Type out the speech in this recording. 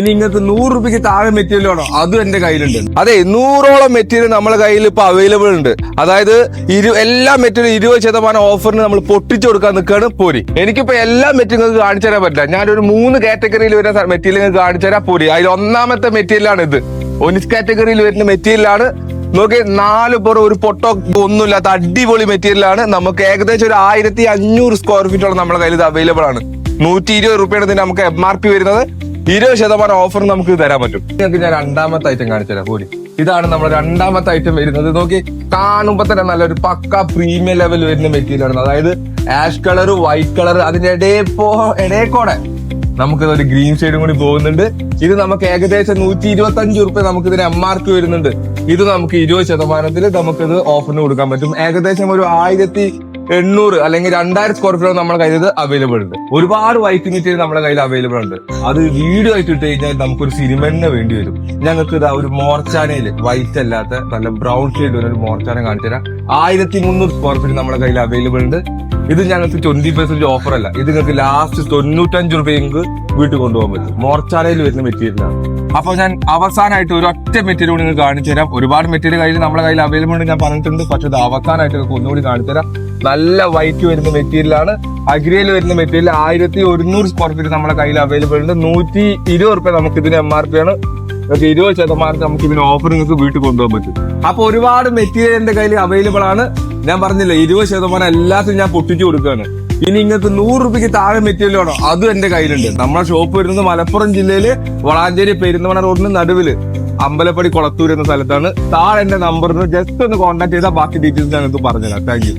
ഇനി നിങ്ങൾക്ക് 100 രൂപയ്ക്ക് താഴെ മെറ്റീരിയൽ വേണോ, അതും എന്റെ കയ്യിലുണ്ട്. അതെ, 100ഓളം മെറ്റീരിയൽ നമ്മളെ കയ്യിൽ ഇപ്പൊ അവൈലബിൾ ഉണ്ട്. അതായത് എല്ലാ മെറ്റീരിയൽ 20% ഓഫറിന് നമ്മൾ പൊട്ടിച്ചു കൊടുക്കാൻ നിൽക്കുകയാണ് പോരി. എനിക്കിപ്പോ എല്ലാ മെറ്റീരിയൽ കാണിച്ചു തരാൻ പറ്റില്ല. ഞാനൊരു 3 കാറ്റഗറിയിൽ വരുന്ന മെറ്റീരിയൽ കാണിച്ചു തരാൻ പോരി. അതിൽ ഒന്നാമത്തെ മെറ്റീരിയലാണ് ഇത്. ഒനിസ് കാറ്റഗറിയിൽ വരുന്ന മെറ്റീരിയലാണ്. നോക്കി, 4 പുറം ഒരു പൊട്ടോ ഒന്നുമില്ലാത്ത അടിപൊളി മെറ്റീരിയലാണ്. നമുക്ക് ഏകദേശം ഒരു 1500 സ്ക്വയർ ഫീറ്റോളം നമ്മുടെ കയ്യിൽ ഇത് അവൈലബിൾ ആണ്. 120 രൂപയാണ് ഇതിന് നമുക്ക് MRP വരുന്നത്. 20% ഓഫർ നമുക്ക് തരാൻ പറ്റും. നിങ്ങൾക്ക് ഞാൻ രണ്ടാമത്തെ ഐറ്റം കാണിച്ചു തരാം പോരി. ഇതാണ് നമ്മുടെ രണ്ടാമത്തെ ഐറ്റം വരുന്നത്. നോക്കി, കാണുമ്പോ തന്നെ നല്ലൊരു പക്ക പ്രീമിയം ലെവൽ വരുന്ന മെറ്റീരിയൽ ആണ്. അതായത് ആഷ് കളർ, വൈറ്റ് കളർ, അതിന്റെ ഇടയിൽക്കൂടെ നമുക്ക് ഒരു ഗ്രീൻ ഷെയ്ഡും കൂടി പോകുന്നുണ്ട്. ഇത് നമുക്ക് ഏകദേശം 125 രൂപ നമുക്ക് ഇതിന് MRP വരുന്നുണ്ട്. ഇത് നമുക്ക് 20% നമുക്കിത് ഓഫറിന് കൊടുക്കാൻ പറ്റും. ഏകദേശം ഒരു 1800 അല്ലെങ്കിൽ 2000 സ്ക്വയർ ഫീറ്റ് നമ്മുടെ കയ്യിൽ ഇത് അവൈലബിൾ ഉണ്ട്. ഒരുപാട് വൈറ്റ് മെറ്റീരിയൽ നമ്മുടെ കയ്യിൽ അവൈലബിൾ ഉണ്ട്. അത് വീഡിയോ ആയിട്ട് ഇട്ട് കഴിഞ്ഞാൽ നമുക്കൊരു സിനിമ തന്നെ വേണ്ടി വരും. ഞങ്ങൾക്ക് ഇതാ ഒരു മോർച്ചാനയിൽ വൈറ്റ് അല്ലാത്ത നല്ല ബ്രൗൺ ഷെയ്ഡ് ഒരു മോർച്ചാന കാണിച്ചു തരാം. 1300 സ്ക്വയർ ഫീറ്റ് നമ്മുടെ കയ്യിൽ അവൈലബിൾ ഉണ്ട്. ഇത് ഞങ്ങൾക്ക് 20% ഓഫർ അല്ല. ഇത് നിങ്ങൾക്ക് ലാസ്റ്റ് 95 രൂപയ്ക്ക് വീട്ടിൽ കൊണ്ടുപോകാൻ പറ്റും. മോർച്ചാനയിൽ വരുന്ന മെറ്റീരിയലാണ്. അപ്പൊ ഞാൻ അവസാനമായിട്ട് ഒരു ഒറ്റ മെറ്റീരിയൽ കൂടി നിങ്ങൾക്ക് കാണിച്ചു തരാം. ഒരുപാട് മെറ്റീരിയൽ കയ്യിൽ നമ്മുടെ കയ്യിൽ അവൈലബിൾ ഉണ്ട്, ഞാൻ പറഞ്ഞിട്ടുണ്ട്. പക്ഷെ ഇത് അവസാനമായിട്ട് നിങ്ങൾക്ക് ഒന്നുകൂടി കാണിച്ചു തരാം. നല്ല വൈറ്റ് വരുന്ന മെറ്റീരിയലാണ്. അഗ്രിയിൽ വരുന്ന മെറ്റീരിയൽ 1100 സ്ക്വയർ ഫീറ്റ് നമ്മുടെ കയ്യിൽ അവൈലബിൾ ഉണ്ട്. 120 രൂപ നമുക്ക് ഇതിന് MRP ആണ്. 20% നമുക്ക് ഇതിന് ഓഫർ നിങ്ങൾക്ക് വീട്ടിൽ കൊണ്ടുപോകാൻ പറ്റും. അപ്പൊ ഒരുപാട് മെറ്റീരിയൽ എന്റെ കയ്യിൽ അവൈലബിൾ ആണ്. ഞാൻ പറഞ്ഞില്ല, 20% എല്ലാത്തിനും ഞാൻ പൊട്ടിച്ചു കൊടുക്കുകയാണ്. ഇനി നിങ്ങൾക്ക് 100 രൂപയ്ക്ക് താഴെ മെറ്റീരിയൽ വേണോ, അതും എന്റെ കയ്യിലുണ്ട്. നമ്മുടെ ഷോപ്പ് വരുന്നത് മലപ്പുറം ജില്ലയില് വളാഞ്ചേരി പെരുന്തമണ റോഡിന് നടുവില് അമ്പലപ്പടി കൊളത്തൂർ എന്ന സ്ഥലത്താണ്. താഴെ എന്റെ നമ്പറിന് ജസ്റ്റ് ഒന്ന് കോൺടാക്ട് ചെയ്താൽ ബാക്കി ഡീറ്റെയിൽസ് ഞങ്ങൾക്ക് പറഞ്ഞുതരാം. Thank you.